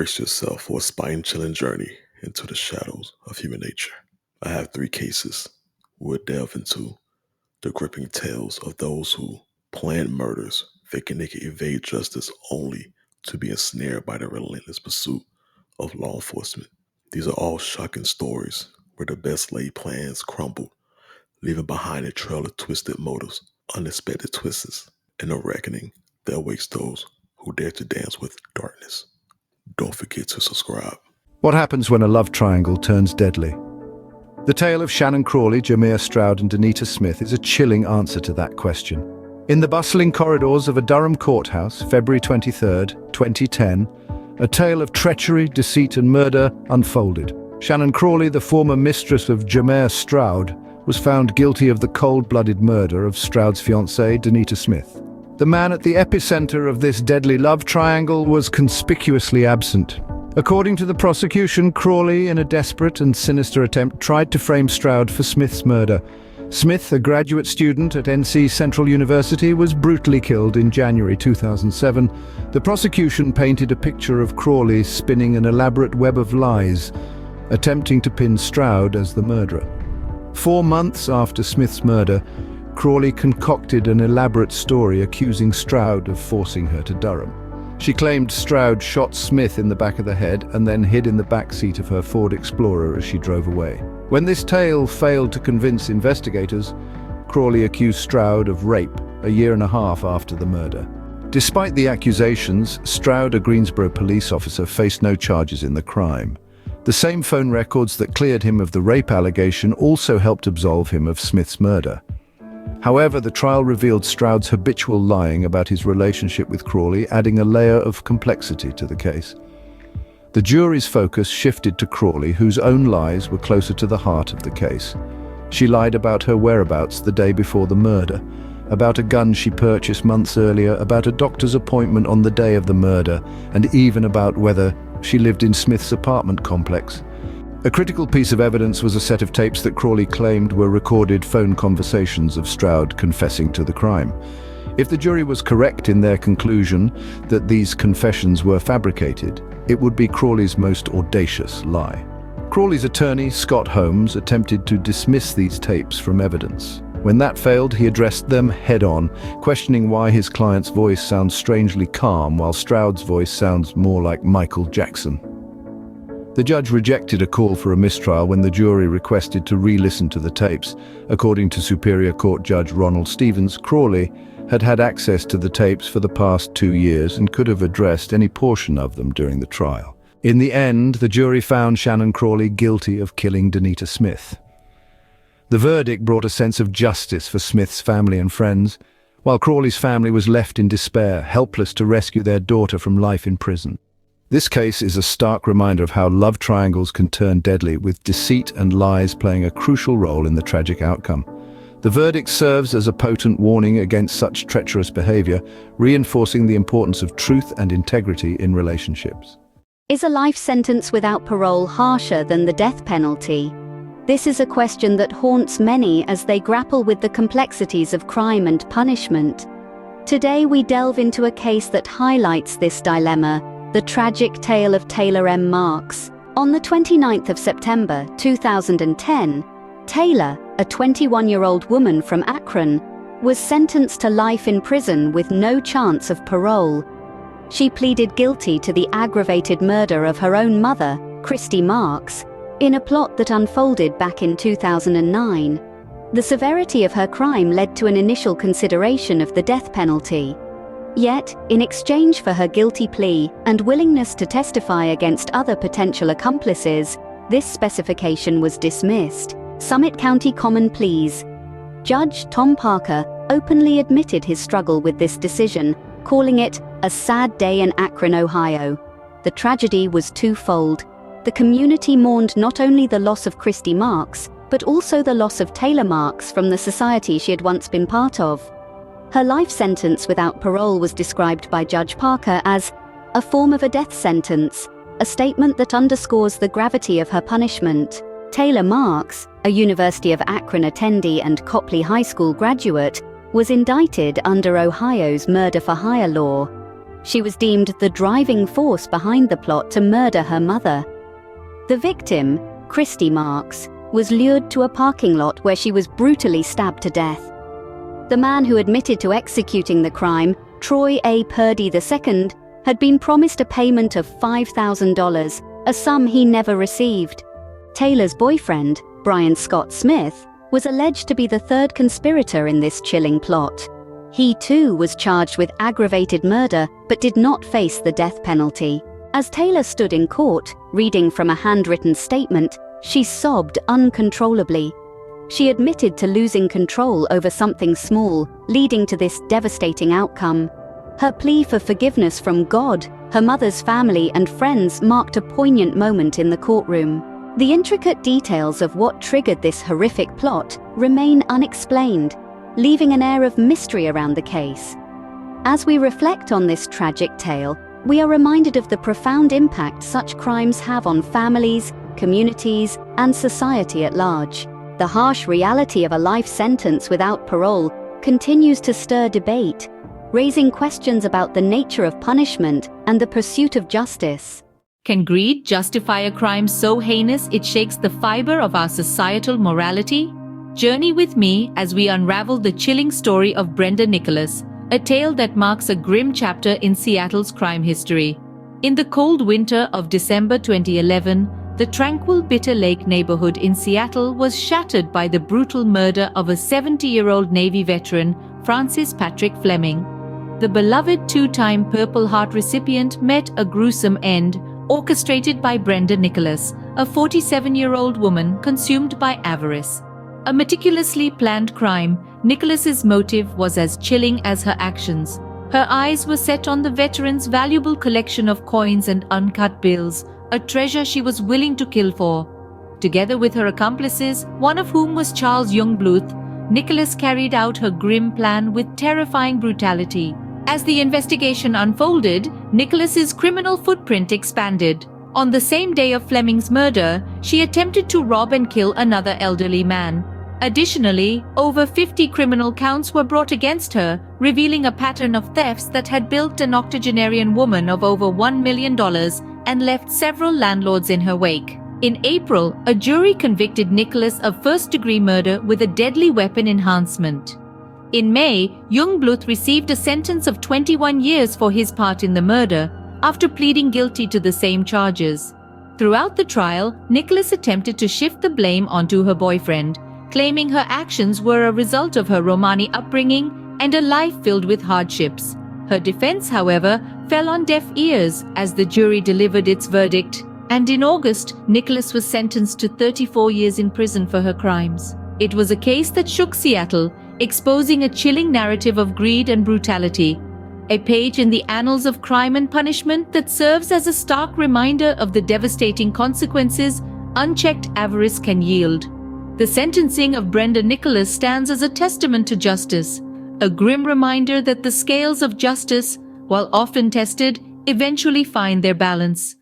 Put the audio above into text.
Brace yourself for a spine-chilling journey into the shadows of human nature. I have 3 cases. We'll delve into the gripping tales of those who plan murders, thinking they can evade justice only to be ensnared by the relentless pursuit of law enforcement. These are all shocking stories where the best laid plans crumbled, leaving behind a trail of twisted motives, unexpected twists, and a reckoning that awaits those who dare to dance with darkness. Don't forget to subscribe. What happens when a love triangle turns deadly? The tale of Shannon Crawley, Jamea Stroud and Denita Smith is a chilling answer to that question. In the bustling corridors of a Durham courthouse, February 23, 2010, a tale of treachery, deceit and murder unfolded. Shannon Crawley, the former mistress of Jamea Stroud, was found guilty of the cold-blooded murder of Stroud's fiancée, Denita Smith. The man at the epicenter of this deadly love triangle was conspicuously absent. According to the prosecution, Crawley, in a desperate and sinister attempt, tried to frame Stroud for Smith's murder. Smith, a graduate student at NC Central University, was brutally killed in January 2007. The prosecution painted a picture of Crawley spinning an elaborate web of lies, attempting to pin Stroud as the murderer. 4 months after Smith's murder, Crawley concocted an elaborate story accusing Stroud of forcing her to Durham. She claimed Stroud shot Smith in the back of the head and then hid in the back seat of her Ford Explorer as she drove away. When this tale failed to convince investigators, Crawley accused Stroud of rape a year and a half after the murder. Despite the accusations, Stroud, a Greensboro police officer, faced no charges in the crime. The same phone records that cleared him of the rape allegation also helped absolve him of Smith's murder. However, the trial revealed Stroud's habitual lying about his relationship with Crawley, adding a layer of complexity to the case. The jury's focus shifted to Crawley, whose own lies were closer to the heart of the case. She lied about her whereabouts the day before the murder, about a gun she purchased months earlier, about a doctor's appointment on the day of the murder, and even about whether she lived in Smith's apartment complex. A critical piece of evidence was a set of tapes that Crawley claimed were recorded phone conversations of Stroud confessing to the crime. If the jury was correct in their conclusion that these confessions were fabricated, it would be Crawley's most audacious lie. Crawley's attorney, Scott Holmes, attempted to dismiss these tapes from evidence. When that failed, he addressed them head-on, questioning why his client's voice sounds strangely calm while Stroud's voice sounds more like Michael Jackson. The judge rejected a call for a mistrial when the jury requested to re-listen to the tapes. According to Superior Court Judge Ronald Stevens, Crawley had had access to the tapes for the past 2 years and could have addressed any portion of them during the trial. In the end, the jury found Shannon Crawley guilty of killing Denita Smith. The verdict brought a sense of justice for Smith's family and friends, while Crawley's family was left in despair, helpless to rescue their daughter from life in prison. This case is a stark reminder of how love triangles can turn deadly, with deceit and lies playing a crucial role in the tragic outcome. The verdict serves as a potent warning against such treacherous behavior, reinforcing the importance of truth and integrity in relationships. Is a life sentence without parole harsher than the death penalty? This is a question that haunts many as they grapple with the complexities of crime and punishment. Today we delve into a case that highlights this dilemma, the tragic tale of Taylor M Marx. On the 29th of September 2010, Taylor, a 21-year-old woman from Akron, was sentenced to life in prison with no chance of parole. She pleaded guilty to the aggravated murder of her own mother, Christy Marx, in a plot that unfolded back in 2009. The severity of her crime led to an initial consideration of the death penalty. Yet, in exchange for her guilty plea and willingness to testify against other potential accomplices, this specification was dismissed. Summit County Common Pleas. Judge Tom Parker openly admitted his struggle with this decision, calling it a sad day in Akron, Ohio. The tragedy was twofold. The community mourned not only the loss of Christy Marx, but also the loss of Taylor Marx from the society she had once been part of. Her life sentence without parole was described by Judge Parker as a form of a death sentence, a statement that underscores the gravity of her punishment. Taylor Marx, a University of Akron attendee and Copley High School graduate, was indicted under Ohio's murder-for-hire law. She was deemed the driving force behind the plot to murder her mother. The victim, Christy Marx, was lured to a parking lot where she was brutally stabbed to death. The man who admitted to executing the crime, Troy A. Purdy II, had been promised a payment of $5,000, a sum he never received. Taylor's boyfriend, Brian Scott Smith, was alleged to be the third conspirator in this chilling plot. He too was charged with aggravated murder but did not face the death penalty. As Taylor stood in court, reading from a handwritten statement, she sobbed uncontrollably. She admitted to losing control over something small, leading to this devastating outcome. Her plea for forgiveness from God, her mother's family and friends marked a poignant moment in the courtroom. The intricate details of what triggered this horrific plot remain unexplained, leaving an air of mystery around the case. As we reflect on this tragic tale, we are reminded of the profound impact such crimes have on families, communities, and society at large. The harsh reality of a life sentence without parole continues to stir debate, raising questions about the nature of punishment and the pursuit of justice. Can greed justify a crime so heinous it shakes the fiber of our societal morality? Journey with me as we unravel the chilling story of Brenda Nicholas, a tale that marks a grim chapter in Seattle's crime history. In the cold winter of December 2011, the tranquil Bitter Lake neighborhood in Seattle was shattered by the brutal murder of a 70-year-old Navy veteran, Francis Patrick Fleming. The beloved two-time Purple Heart recipient met a gruesome end, orchestrated by Brenda Nicholas, a 47-year-old woman consumed by avarice. A meticulously planned crime, Nicholas's motive was as chilling as her actions. Her eyes were set on the veteran's valuable collection of coins and uncut bills, a treasure she was willing to kill for. Together with her accomplices, one of whom was Charles Youngbluth, Nicholas carried out her grim plan with terrifying brutality. As the investigation unfolded, Nicholas's criminal footprint expanded. On the same day of Fleming's murder, she attempted to rob and kill another elderly man. Additionally, over 50 criminal counts were brought against her, revealing a pattern of thefts that had built an octogenarian woman of over $1 million and left several landlords in her wake. In April, a jury convicted Nicholas of first-degree murder with a deadly weapon enhancement. In May, Youngbluth received a sentence of 21 years for his part in the murder, after pleading guilty to the same charges. Throughout the trial, Nicholas attempted to shift the blame onto her boyfriend, claiming her actions were a result of her Romani upbringing and a life filled with hardships. Her defense, however, fell on deaf ears as the jury delivered its verdict, and in August, Nicholas was sentenced to 34 years in prison for her crimes. It was a case that shook Seattle, exposing a chilling narrative of greed and brutality, a page in the annals of crime and punishment that serves as a stark reminder of the devastating consequences unchecked avarice can yield. The sentencing of Brenda Nicholas stands as a testament to justice, a grim reminder that the scales of justice, while often tested, eventually find their balance.